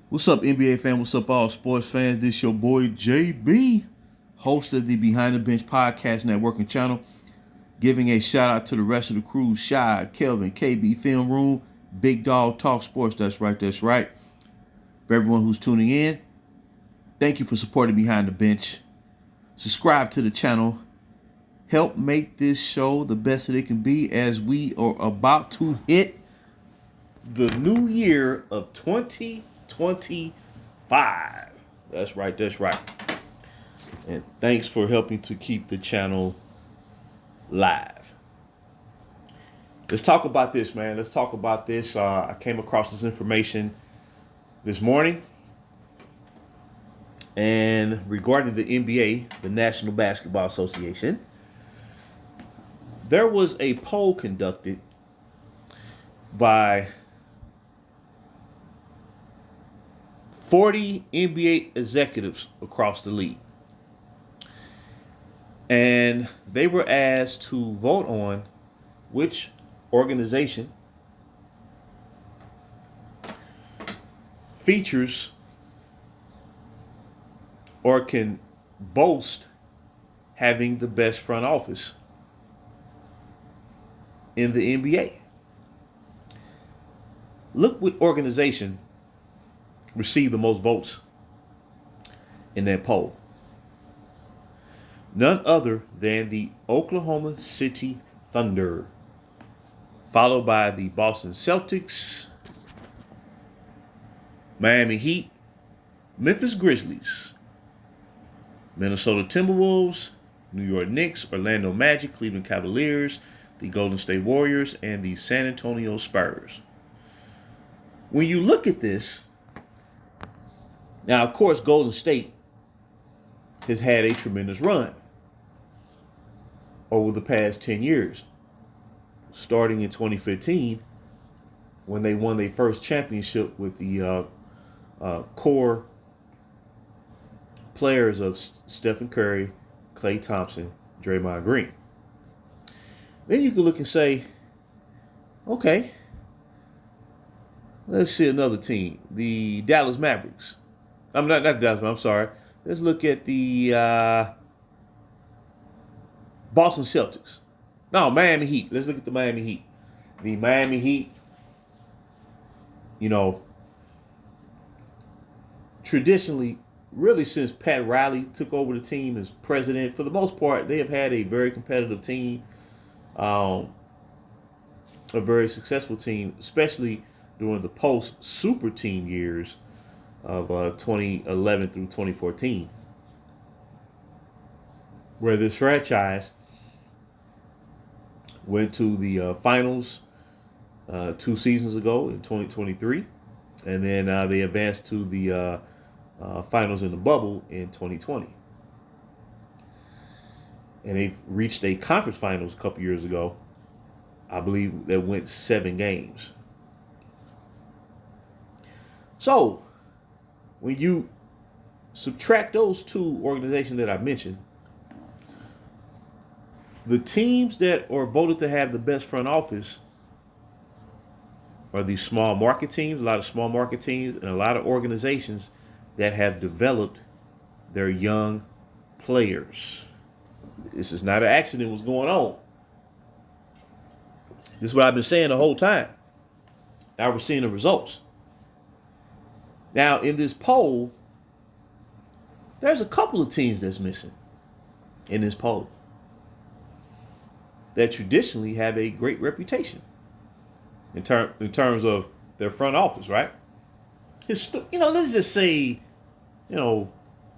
What's up, NBA fan? What's up, all sports fans? This your boy JB, host of the Behind the Bench Podcast Network and channel. Giving a shout out to the rest of the crew: Shad, Kelvin, KB, Film Room, Big Dog Talk Sports. That's right, that's right. For everyone who's tuning in, thank you for supporting Behind the Bench. Subscribe to the channel. Help make this show the best that it can be as we are about to hit the new year of 2025. That's right, that's right. And thanks for helping to keep the channel live. Let's talk about this, man. Let's talk about this. I came across this information this morning. And regarding the NBA, the National Basketball Association, there was a poll conducted by 40 NBA executives across the league. And they were asked to vote on which organization features or can boast having the best front office in the NBA. Look what organization received the most votes in that poll. None other than the Oklahoma City Thunder, followed by the Boston Celtics, Miami Heat, Memphis Grizzlies, Minnesota Timberwolves, New York Knicks, Orlando Magic, Cleveland Cavaliers, the Golden State Warriors, and the San Antonio Spurs. When you look at this, now, of course, Golden State has had a tremendous run over the past 10 years, starting in 2015 when they won their first championship with the core players of Stephen Curry, Klay Thompson, Draymond Green. Then you can look and say, okay, let's see another team, the Dallas Mavericks. I'm not Dallas, I'm sorry. Let's look at the Boston Celtics. No, Miami Heat. Let's look at the Miami Heat. The Miami Heat, traditionally, really since Pat Riley took over the team as president, for the most part, they have had a very competitive team, a very successful team, especially during the post-super team years of 2011 through 2014, where this franchise went to the finals 2 seasons ago in 2023, and then they advanced to the finals in the bubble in 2020. And they reached a conference finals a couple years ago, I believe, that went 7 games. So, when you subtract those two organizations that I mentioned, the teams that are voted to have the best front office are these small market teams, a lot of small market teams, and a lot of organizations that have developed their young players. This is not an accident what's going on. This is what I've been saying the whole time. Now we're seeing the results. Now, in this poll, there's a couple of teams that's missing in this poll that traditionally have a great reputation in terms of their front office, right? Let's just say, in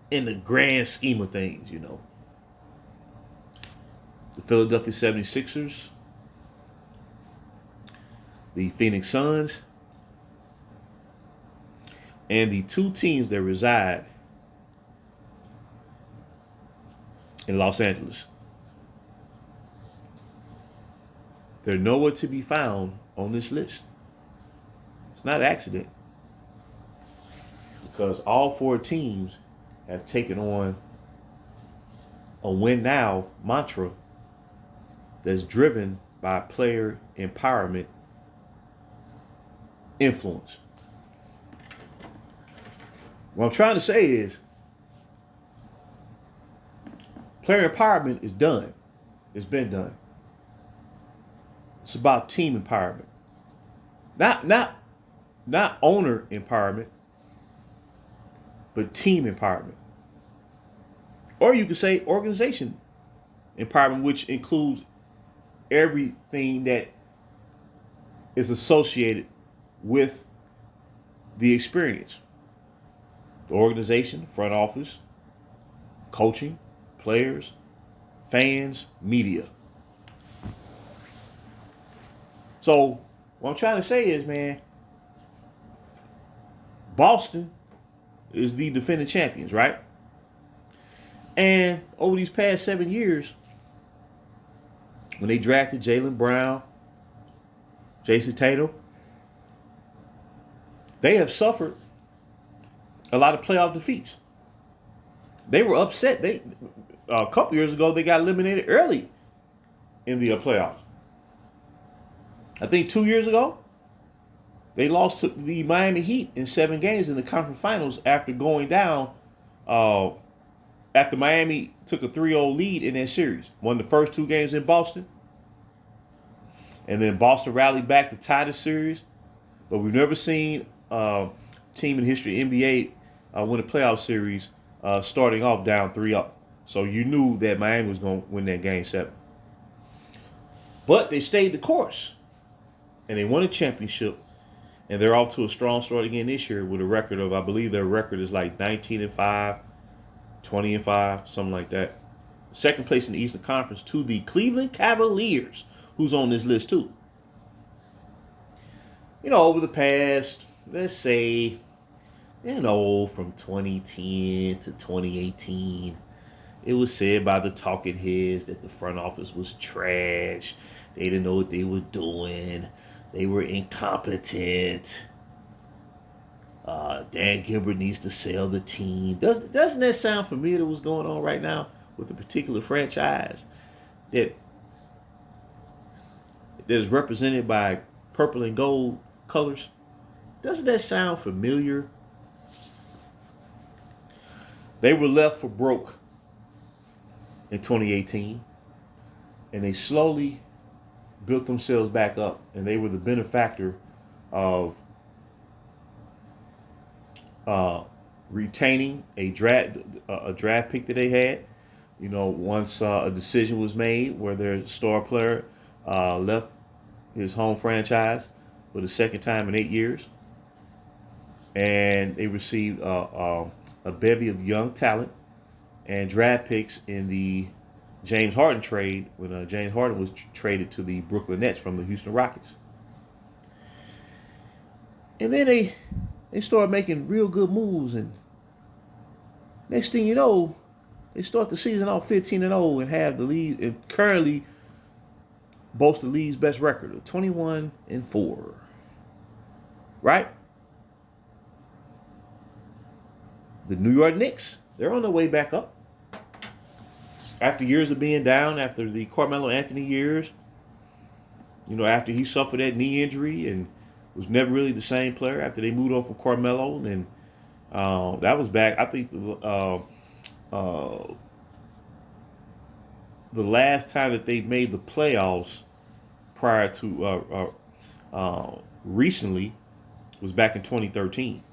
the grand scheme of things, the Philadelphia 76ers, the Phoenix Suns, and the 2 teams that reside in Los Angeles. They're nowhere to be found on this list. It's not an accident, because all 4 teams have taken on a win now mantra that's driven by player empowerment influence. What I'm trying to say is player empowerment is done. It's been done. It's about team empowerment. Not owner empowerment, but team empowerment. Or you could say organization empowerment, which includes everything that is associated with the experience. The organization, front office, coaching, players, fans, media. So what I'm trying to say is, man, Boston is the defending champions, right? And over these past 7 years, when they drafted Jaylen Brown, Jason Tatum, they have suffered a lot of playoff defeats. They were upset. A couple years ago, they got eliminated early in the playoffs. I think 2 years ago, they lost to the Miami Heat in 7 games in the conference finals after going down. After Miami took a 3-0 lead in that series, won the first 2 games in Boston, and then Boston rallied back to tie the series. But we've never seen a team in history NBA win a playoff series starting off down 3-0. So you knew that Miami was going to win that game 7. But they stayed the course, and they won a championship, and they're off to a strong start again this year with a record of, I believe their record is like 19-5, 20-5, something like that. Second place in the Eastern Conference to the Cleveland Cavaliers, who's on this list too. Over the past, let's say, from 2010 to 2018, it was said by the talking heads that the front office was trash. They didn't know what they were doing. They were incompetent. Dan Gilbert needs to sell the team. Doesn't that sound familiar to what's going on right now with a particular franchise that is represented by purple and gold colors? Doesn't that sound familiar? They were left for broke in 2018, and they slowly built themselves back up, and they were the benefactor of retaining a draft pick that they had. Once a decision was made where their star player left his home franchise for the second time in 8 years, and they received a bevy of young talent and draft picks in the James Harden trade when James Harden was traded to the Brooklyn Nets from the Houston Rockets. And then they started making real good moves, and next thing you know, they start the season off 15-0 and have the lead, and currently boast the league's best record of 21-4. Right? The New York Knicks, they're on their way back up. After years of being down, after the Carmelo Anthony years, after he suffered that knee injury and was never really the same player after they moved on from Carmelo, and that was back, I think, the last time that they made the playoffs prior to recently was back in 2013.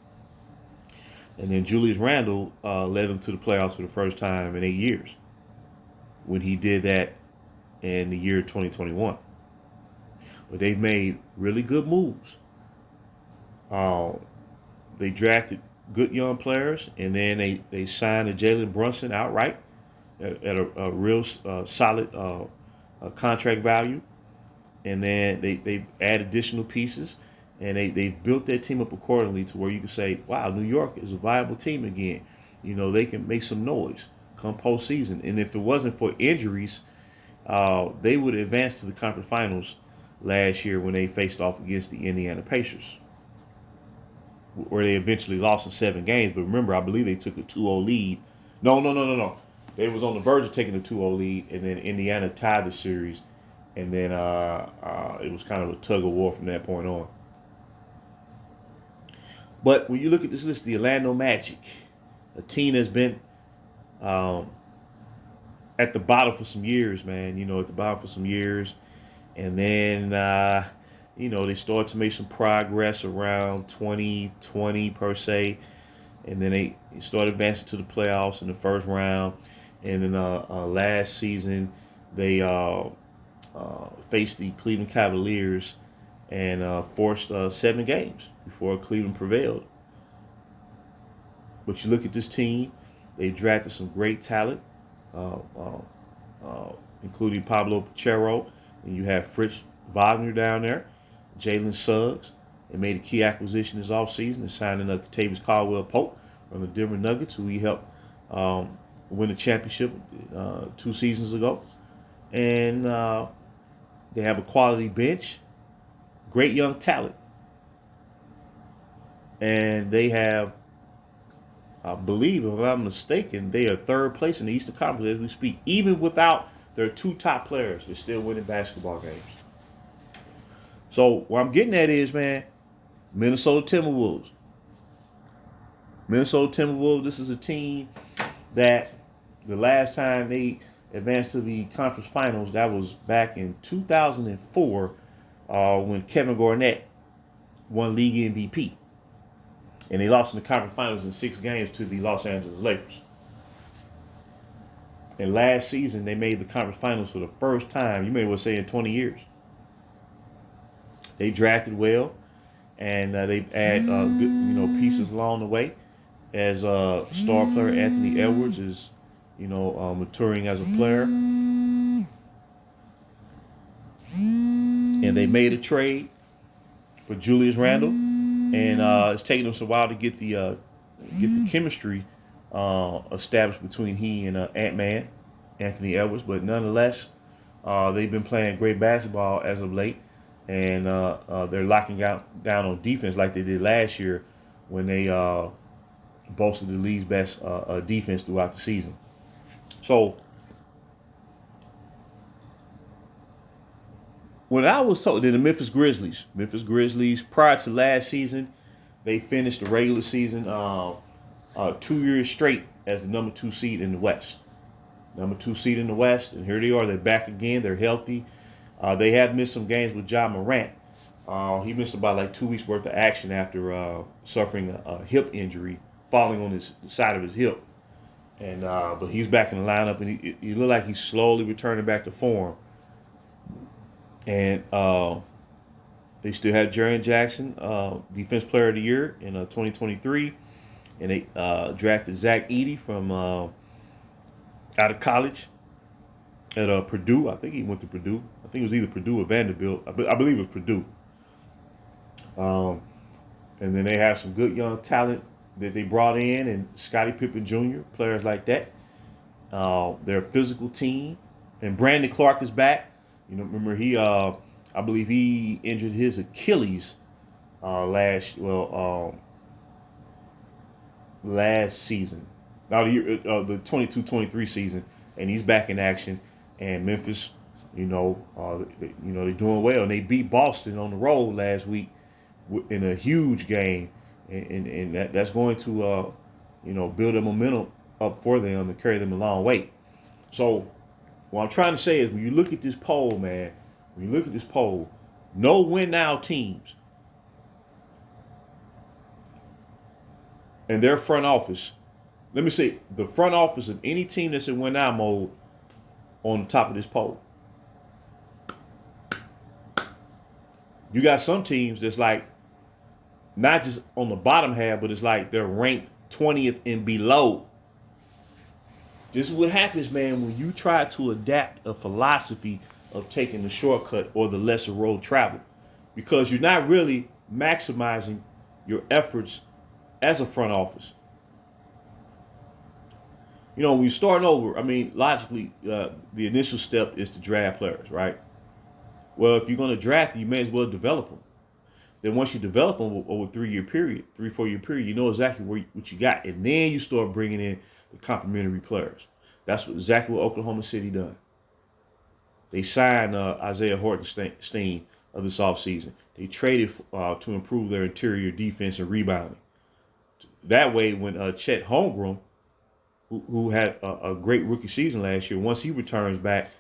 And then Julius Randle led them to the playoffs for the first time in 8 years when he did that in the year 2021. But they've made really good moves. They drafted good young players, and then they signed a Jalen Brunson outright at a real solid contract value. And then they add additional pieces, and they built their team up accordingly to where you can say, wow, New York is a viable team again. They can make some noise come postseason. And if it wasn't for injuries, they would have advanced to the conference finals last year when they faced off against the Indiana Pacers, where they eventually lost in 7 games. But remember, I believe they took a 2-0 lead. No. They was on the verge of taking a 2-0 lead, and then Indiana tied the series. And then it was kind of a tug of war from that point on. But when you look at this list, the Orlando Magic, a team that's been at the bottom for some years, man. At the bottom for some years. And then, they started to make some progress around 2020 per se. And then they started advancing to the playoffs in the first round. And then last season, they faced the Cleveland Cavaliers and forced 7 games before Cleveland prevailed. But you look at this team, they drafted some great talent, including Pablo Pachero, and you have Fritz Wagner down there, Jalen Suggs. They made a key acquisition this offseason and signing Kentavious Caldwell-Pope from the Denver Nuggets, who he helped win the championship 2 seasons ago. And they have a quality bench, great young talent. And they have, I believe, if I'm not mistaken, they are 3rd place in the Eastern Conference as we speak. Even without their 2 top players, they're still winning basketball games. So what I'm getting at is, man, Minnesota Timberwolves. This is a team that the last time they advanced to the conference finals, that was back in 2004 when Kevin Garnett won league MVP. And they lost in the conference finals in 6 games to the Los Angeles Lakers. And last season, they made the conference finals for the first time, you may well say, in 20 years. They drafted well, and they've added good, pieces along the way. As star player Anthony Edwards is, maturing as a player. And they made a trade for Julius Randle, and it's taken them a while to get the chemistry established between he and Ant-Man, Anthony Edwards. But nonetheless, they've been playing great basketball as of late, and they're locking down on defense like they did last year when they boasted the league's best defense throughout the season. So when I was told that the Memphis Grizzlies, prior to last season, they finished the regular season 2 years straight as the number 2 seed in the West. And here they are. They're back again. They're healthy. They have missed some games with Ja Morant. He missed about like 2 weeks worth of action after suffering a hip injury, falling on the side of his hip. And but he's back in the lineup, and he looked like he's slowly returning back to form. And they still have Jaren Jackson, Defense Player of the Year in 2023. And they drafted Zach Edey from out of college at Purdue. I think he went to Purdue. I think it was either Purdue or Vanderbilt. I believe it was Purdue. And then they have some good young talent that they brought in, and Scottie Pippen Jr., players like that. They're a physical team. And Brandon Clark is back. Remember I believe he injured his Achilles last season. Now the 22-23 season, and he's back in action. And Memphis, they're doing well, and they beat Boston on the road last week in a huge game, and that's going to build a momentum up for them to carry them a long way. So what I'm trying to say is, when you look at this poll, man, no win now teams and their front office. Let me say the front office of any team that's in win now mode on the top of this poll. You got some teams that's like not just on the bottom half, but it's like they're ranked 20th and below. This is what happens, man, when you try to adapt a philosophy of taking the shortcut or the lesser road travel, because you're not really maximizing your efforts as a front office. When you're starting over, logically, the initial step is to draft players, right? Well, if you're going to draft them, you may as well develop them. Then once you develop them over a 3-4 year period, you know exactly what you got. And then you start bringing in the complementary players. That's exactly what Oklahoma City done. They signed Isaiah Hartenstein of this offseason. They traded to improve their interior defense and rebounding. that way, when Chet Holmgren, who had a great rookie season last year, once he returns back,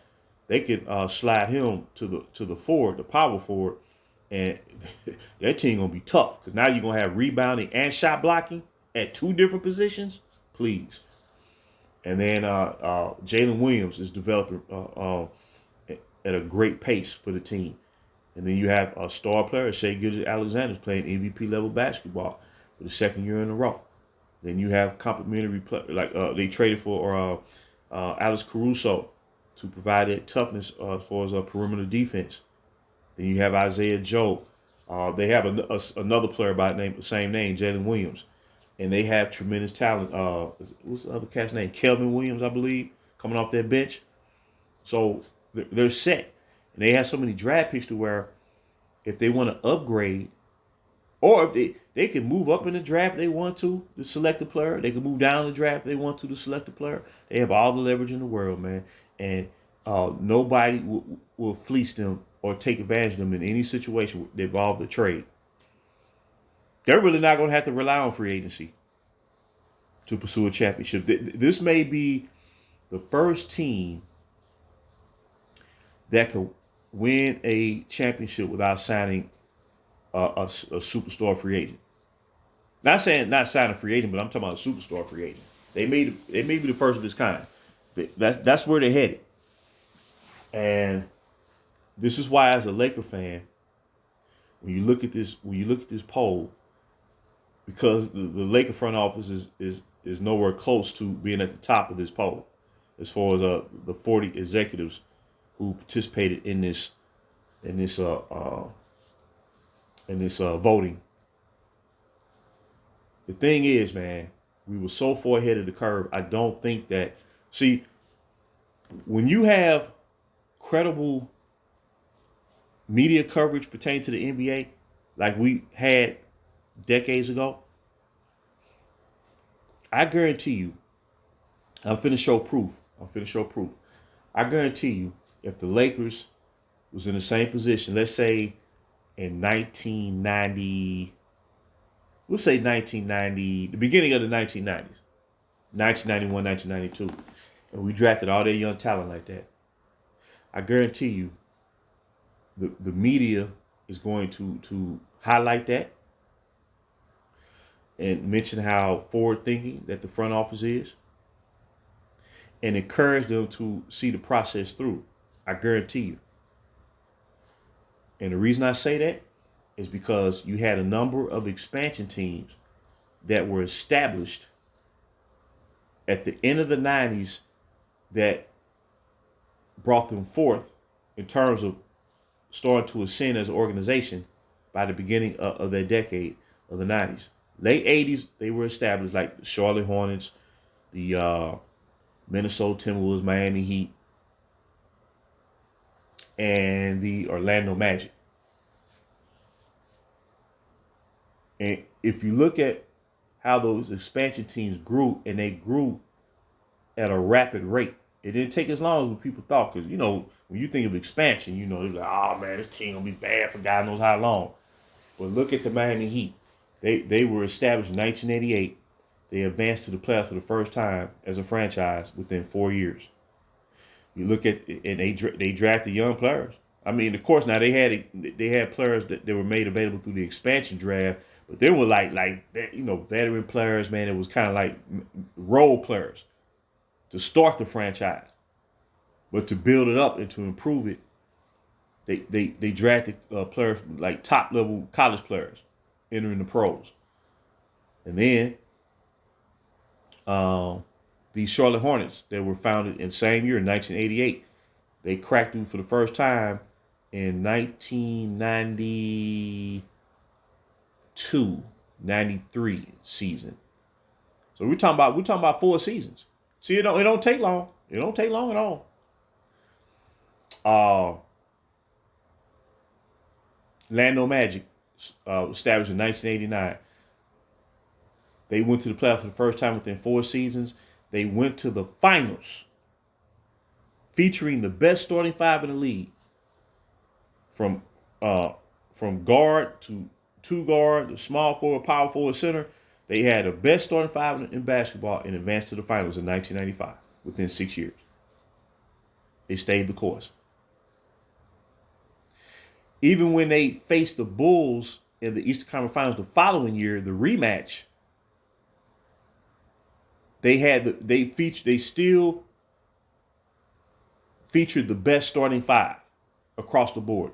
they could slide him to the forward, the power forward, and that team gonna be tough because now you're gonna have rebounding and shot blocking at two different positions. Please. And then Jalen Williams is developing at a great pace for the team. And then you have a star player, Shai Gilgeous-Alexander, playing MVP level basketball for the second year in a row. Then you have complimentary play, like they traded for Alex Caruso to provide that toughness as far as a perimeter defense. Then you have Isaiah Joe. They have another player by the same name, Jalen Williams. And they have tremendous talent. What's the other cat's name? Kelvin Williams, I believe, coming off their bench. So they're set. And they have so many draft picks to where if they want to upgrade, or if they can move up in the draft if they want to select a player. They can move down the draft if they want to select a player. They have all the leverage in the world, man. And nobody will fleece them or take advantage of them in any situation that involves the trade. They're really not going to have to rely on free agency to pursue a championship. This may be the first team that could win a championship without signing a superstar free agent. Not saying not sign a free agent, but I'm talking about a superstar free agent. They may be the first of this kind. That's where they're headed. And this is why, as a Laker fan, when you look at this poll, because the Laker front office is nowhere close to being at the top of this poll, as far as the 40 executives who participated in this voting. The thing is, man, we were so far ahead of the curve. I don't think that. See, when you have credible media coverage pertaining to the NBA, like we had decades ago, I guarantee you, I'm finna show proof. I guarantee you, if the Lakers was in the same position, let's say in 1990, let's say 1990, the beginning of the 1990s, 1991, 1992, and we drafted all their young talent like that, I guarantee you, the media is going to highlight that and mention how forward-thinking that the front office is and encourage them to see the process through. I guarantee you. And the reason I say that is because you had a number of expansion teams that were established at the end of the 90s that brought them forth in terms of starting to ascend as an organization by the beginning of their decade of the 90s. Late 80s, they were established, like the Charlotte Hornets, the Minnesota Timberwolves, Miami Heat, and the Orlando Magic. And if you look at how those expansion teams grew, and they grew at a rapid rate, it didn't take as long as what people thought. Because, when you think of expansion, it's like, oh, man, this team going to be bad for God knows how long. But look at the Miami Heat. They were established in 1988. They advanced to the playoffs for the first time as a franchise within 4 years. You look at, and they drafted young players. I mean, of course, now they had players that were made available through the expansion draft, but they were like veteran players, man. It was kind of like role players to start the franchise, but to build it up and to improve it, they drafted players like top level college players entering the pros, and then the Charlotte Hornets that were founded in the same year, in 1988, they cracked through for the first time in 1992-93 season. So we're talking about 4 seasons. See, it don't take long. It don't take long at all. Orlando Magic, established in 1989. They went to the playoffs for the first time within 4 seasons. They went to the finals, featuring the best starting 5 in the league, from guard to 2 guard, the small forward, power forward, center. They had the best starting five in basketball and advanced to the finals in 1995 within 6 years. They stayed the course. Even when they faced the Bulls in the Eastern Conference Finals the following year, the rematch, they still featured the best starting five across the board.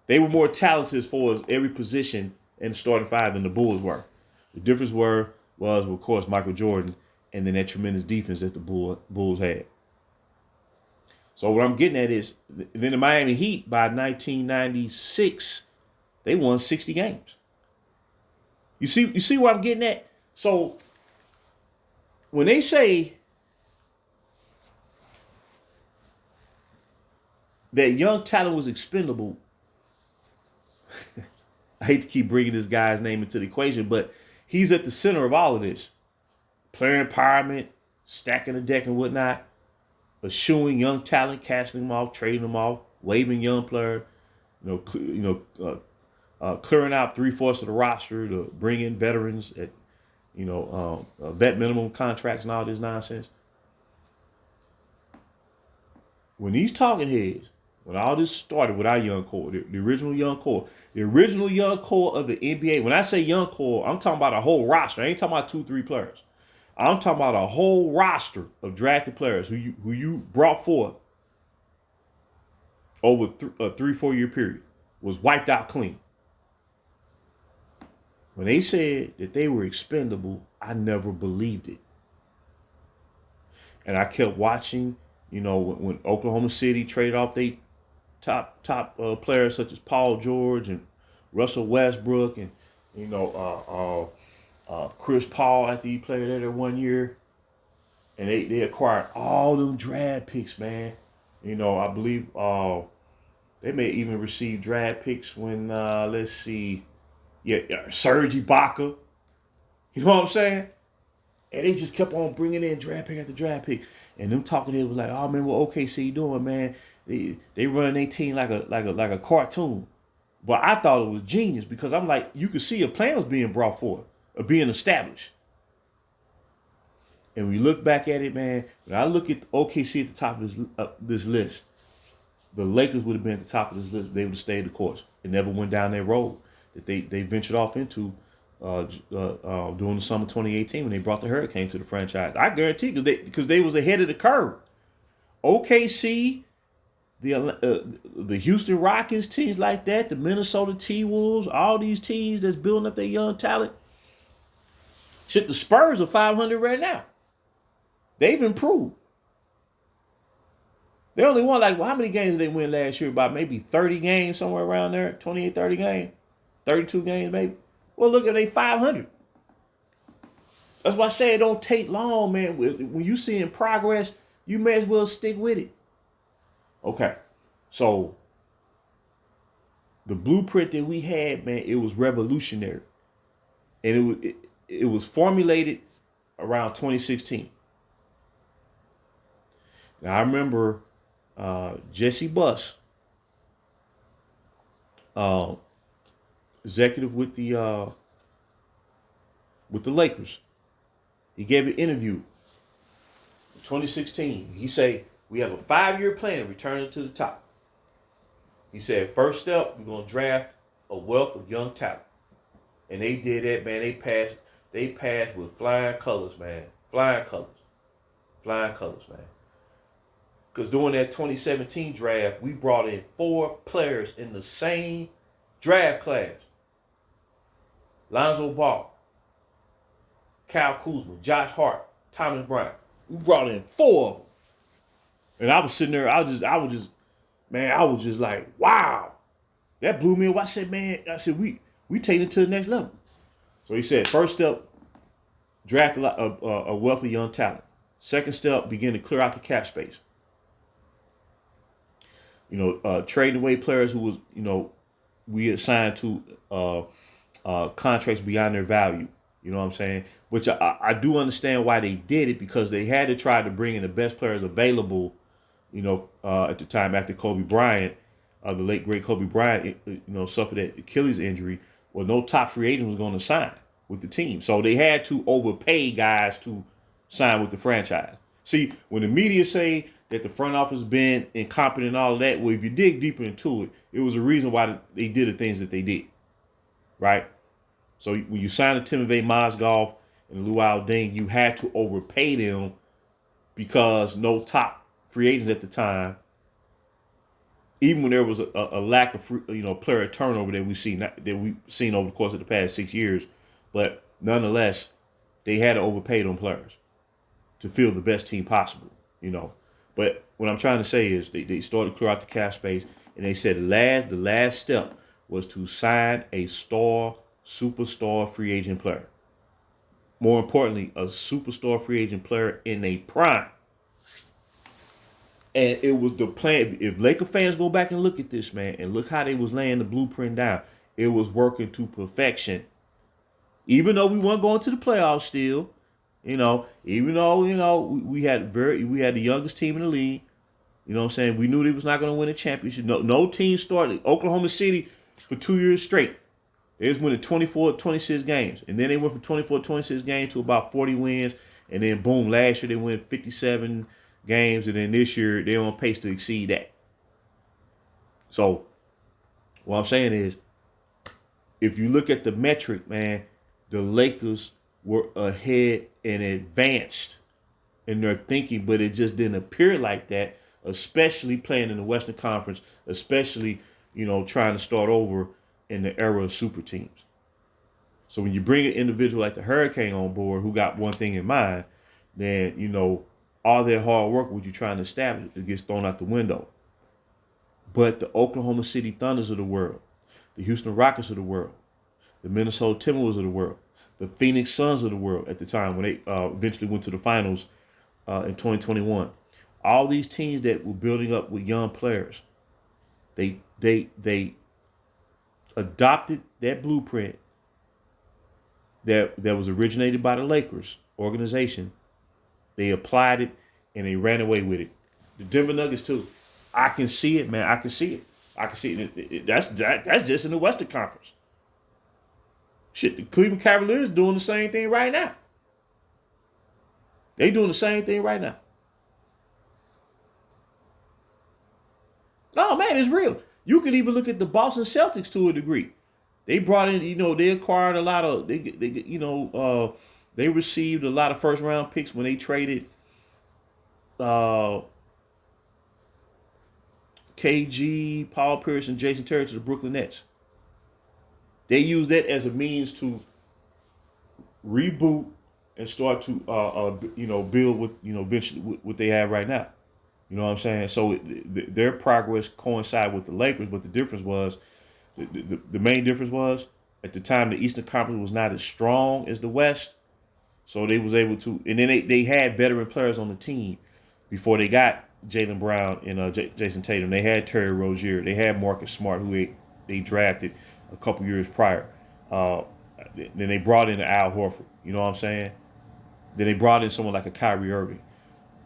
They were more talented as far as every position in the starting five than the Bulls were. The difference was of course Michael Jordan and then that tremendous defense that the Bulls had. So what I'm getting at is, then the Miami Heat by 1996, they won 60 games. You see what I'm getting at? So when they say that young talent was expendable, I hate to keep bringing this guy's name into the equation, but he's at the center of all of this. Player empowerment, stacking the deck and whatnot, eschewing young talent, casting them off, trading them off, waiving young players, clearing out 3/4 of the roster to bring in veterans at, vet minimum contracts and all this nonsense. When these talking heads, when all this started with our young core, the original young core of the NBA, when I say young core, I'm talking about a whole roster. I ain't talking about 2-3 players. I'm talking about a whole roster of drafted players who you brought forth over a 3-4 year period was wiped out clean. When they said that they were expendable, I never believed it. And I kept watching, when Oklahoma City traded off their top players such as Paul George and Russell Westbrook and, Chris Paul after he played there 1 year. And they acquired all them draft picks, man. I believe they may even receive draft picks when, Serge Ibaka. You know what I'm saying? And they just kept on bringing in draft pick after draft pick. And them talking to him was like, oh, man, what OKC doing, man? They run their team like a cartoon. But I thought it was genius because I'm like, you could see a plan was being brought forth, or being established. And we look back at it, man. When I look at OKC at the top of this list, the Lakers would have been at the top of this list. They would have stayed the course. It never went down that road that they ventured off into during the summer 2018 when they brought the Hurricane to the franchise. I guarantee because they was ahead of the curve. OKC, the Houston Rockets, teams like that, the Minnesota T-Wolves, all these teams that's building up their young talent. Shit, the Spurs are 500 right now. They've improved. They only won how many games did they win last year? About maybe 30 games, somewhere around there. 28, 30 games. 32 games, maybe. Well, look at they 500. That's why I say it don't take long, man. When you seeing progress, you may as well stick with it. Okay. So, the blueprint that we had, man, it was revolutionary. And it was formulated around 2016. Now, I remember Jesse Buss, executive with the Lakers. He gave an interview in 2016. He said, we have a 5-year plan to return it to the top. He said, first step, we're going to draft a wealth of young talent. And they did that, man. They passed with flying colors, man. Flying colors, man. Because during that 2017 draft, we brought in 4 players in the same draft class. Lonzo Ball, Kyle Kuzma, Josh Hart, Thomas Bryant. We brought in 4 of them. And I was sitting there, I was just like, wow. That blew me away. I said, we take it to the next level. So he said, first step, draft a wealthy young talent. Second step, begin to clear out the cap space. Trading away players who was, we assigned to contracts beyond their value. You know what I'm saying? Which I do understand why they did it, because they had to try to bring in the best players available, at the time after Kobe Bryant, the late great Kobe Bryant, suffered that Achilles injury. Well, no top free agent was going to sign. with the team. So they had to overpay guys to sign with the franchise. See, when the media say that the front office been incompetent and all of that, well, if you dig deeper into it, it was a reason why they did the things that they did, right? So when you signed Timothy Mozgov and Luol Deng, you had to overpay them because no top free agents at the time, even when there was a lack of player turnover that we've seen over the course of the past 6 years, but nonetheless, they had to overpay them players to field the best team possible, But what I'm trying to say is they started to clear out the cap space, and they said the last step was to sign a superstar free agent player. More importantly, a superstar free agent player in a prime. And it was the plan. If Laker fans go back and look at this, man, and look how they was laying the blueprint down, it was working to perfection. Even though we weren't going to the playoffs still, even though, we had the youngest team in the league, you know what I'm saying? We knew they was not going to win a championship. No team started. Oklahoma City for 2 years straight, they was winning 24, 26 games. And then they went from 24, 26 games to about 40 wins. And then boom, last year they went 57 games. And then this year they're on pace to exceed that. So what I'm saying is, if you look at the metric, man, the Lakers were ahead and advanced in their thinking, but it just didn't appear like that, especially playing in the Western Conference, especially, trying to start over in the era of super teams. So when you bring an individual like the Hurricane on board who got one thing in mind, then, all their hard work, what you're trying to establish, it gets thrown out the window. But the Oklahoma City Thunders of the world, the Houston Rockets of the world, the Minnesota Timberwolves of the world, the Phoenix Suns of the world at the time when they eventually went to the finals in 2021. All these teams that were building up with young players, they adopted that blueprint that was originated by the Lakers organization. They applied it and they ran away with it. The Denver Nuggets too. I can see it, man. I can see it. That's just in the Western Conference. Shit, the Cleveland Cavaliers doing the same thing right now. They doing the same thing right now. No, man, it's real. You can even look at the Boston Celtics to a degree. They brought in, they acquired a lot of, they received a lot of first round picks when they traded KG, Paul Pierce, and Jason Terry to the Brooklyn Nets. They used that as a means to reboot and start to, build with, eventually what they have right now. You know what I'm saying? So their progress coincided with the Lakers, but the difference was, the main difference was, at the time the Eastern Conference was not as strong as the West, so they was able to, and then they had veteran players on the team before they got Jaylen Brown and Jason Tatum. They had Terry Rozier, they had Marcus Smart, who they drafted a couple years prior. Then they brought in Al Horford. You know what I'm saying? Then they brought in someone like a Kyrie Irving.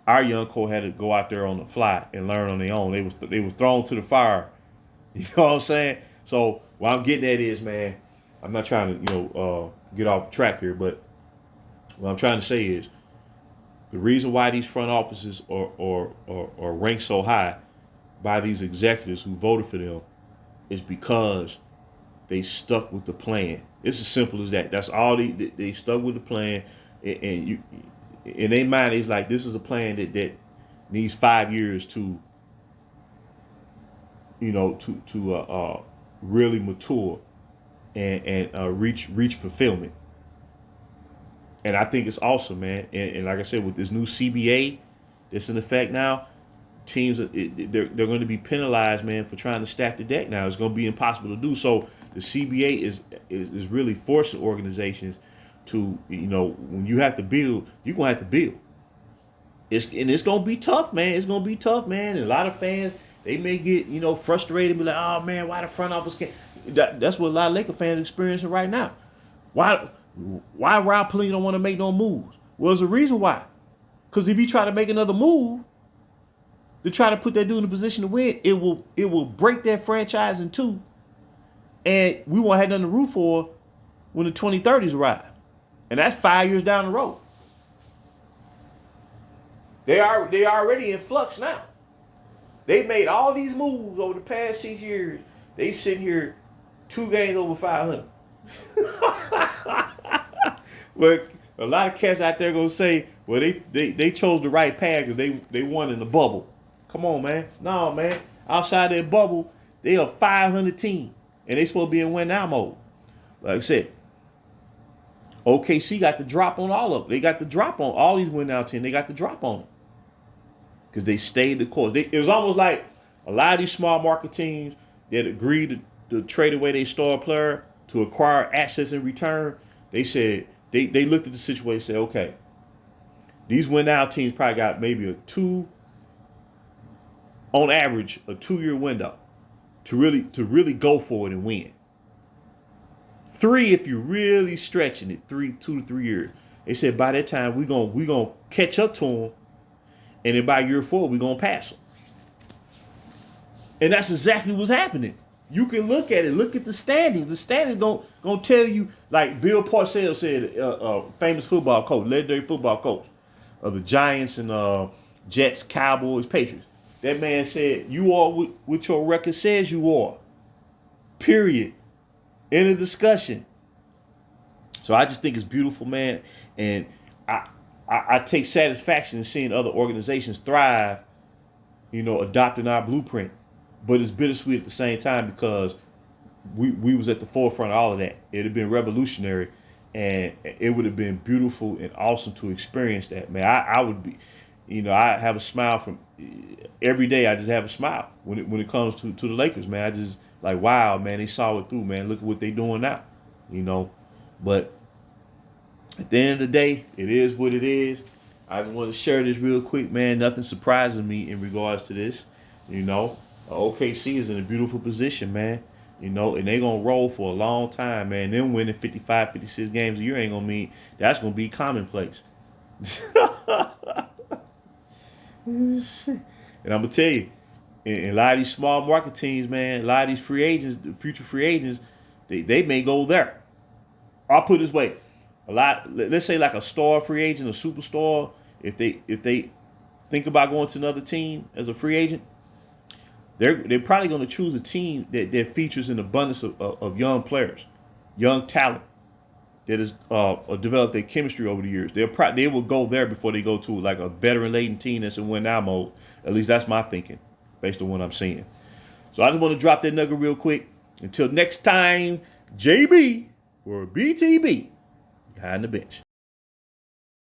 Our young core had to go out there on the fly and learn on their own. They was thrown to the fire. You know what I'm saying? So what I'm getting at is, man, I'm not trying to get off track here, but what I'm trying to say is, the reason why these front offices are ranked so high by these executives who voted for them is because they stuck with the plan. It's as simple as that. That's all they stuck with the plan, and you. In their mind, it's like, this is a plan that needs 5 years to, really mature and reach fulfillment. And I think it's awesome, man. And like I said, with this new CBA that's in effect now, teams they're going to be penalized, man, for trying to stack the deck. Now it's going to be impossible to do. So the CBA is really forcing organizations to, when you have to build, you're going to have to build. It's going to be tough, man. It's going to be tough, man. And a lot of fans, they may get, frustrated and be like, oh, man, why the front office can't? That's what a lot of Laker fans are experiencing right now. Why Rob Pelinka don't want to make no moves? Well, there's a reason why. Because if you try to make another move to try to put that dude in a position to win, it will break that franchise in two. And we won't have nothing to root for when the 2030s arrive. And that's 5 years down the road. They already in flux now. They made all these moves over the past 6 years. They sitting here 2 games over 500. But a lot of cats out there gonna say, well, they chose the right path because they won in the bubble. Come on, man. No, man. Outside that bubble, they a 500 team. And they supposed to be in win now mode. Like I said, OKC got the drop on all of them. They got the drop on all these win now teams. They got the drop on them. Because they stayed the course. It was almost like a lot of these small market teams that agreed to trade away their star player to acquire assets in return. They said, they looked at the situation and said, okay, these win now teams probably got maybe on average, a 2-year window to really go for it and win. 3 if you're really stretching it, 2 to 3 years. They said by that time we gonna catch up to them, and then by year 4 we gonna pass them. And that's exactly what's happening. You can look at it. Look at the standings. The standings gonna tell you, like Bill Parcells said, famous football coach, legendary football coach of the Giants and Jets, Cowboys, Patriots. That man said, "You are what your record says you are." Period. End of discussion. So I just think it's beautiful, man, and I take satisfaction in seeing other organizations thrive, adopting our blueprint. But it's bittersweet at the same time because we was at the forefront of all of that. It'd have been revolutionary, and it would have been beautiful and awesome to experience that, man. I would be, I have a smile from every day. I just have a smile when it comes to the Lakers, man. I just like, wow, man, they saw it through, man. Look at what they doing now, But at the end of the day, it is what it is. I just want to share this real quick, man. Nothing surprises me in regards to this, OKC is in a beautiful position, man. And they're going to roll for a long time, man. Them winning 55, 56 games a year ain't going to mean that's going to be commonplace. And I'm going to tell you, in a lot of these small market teams, man, a lot of these free agents, future free agents, they may go there. I'll put it this way. Let's say like a star free agent, a superstar, if they think about going to another team as a free agent, they're probably going to choose a team that features an abundance of young players, young talent that has developed their chemistry over the years. They will go there before they go to like a veteran-laden team that's in win-now mode. At least that's my thinking, based on what I'm seeing. So I just want to drop that nugget real quick. Until next time, JB or BTB behind the bench.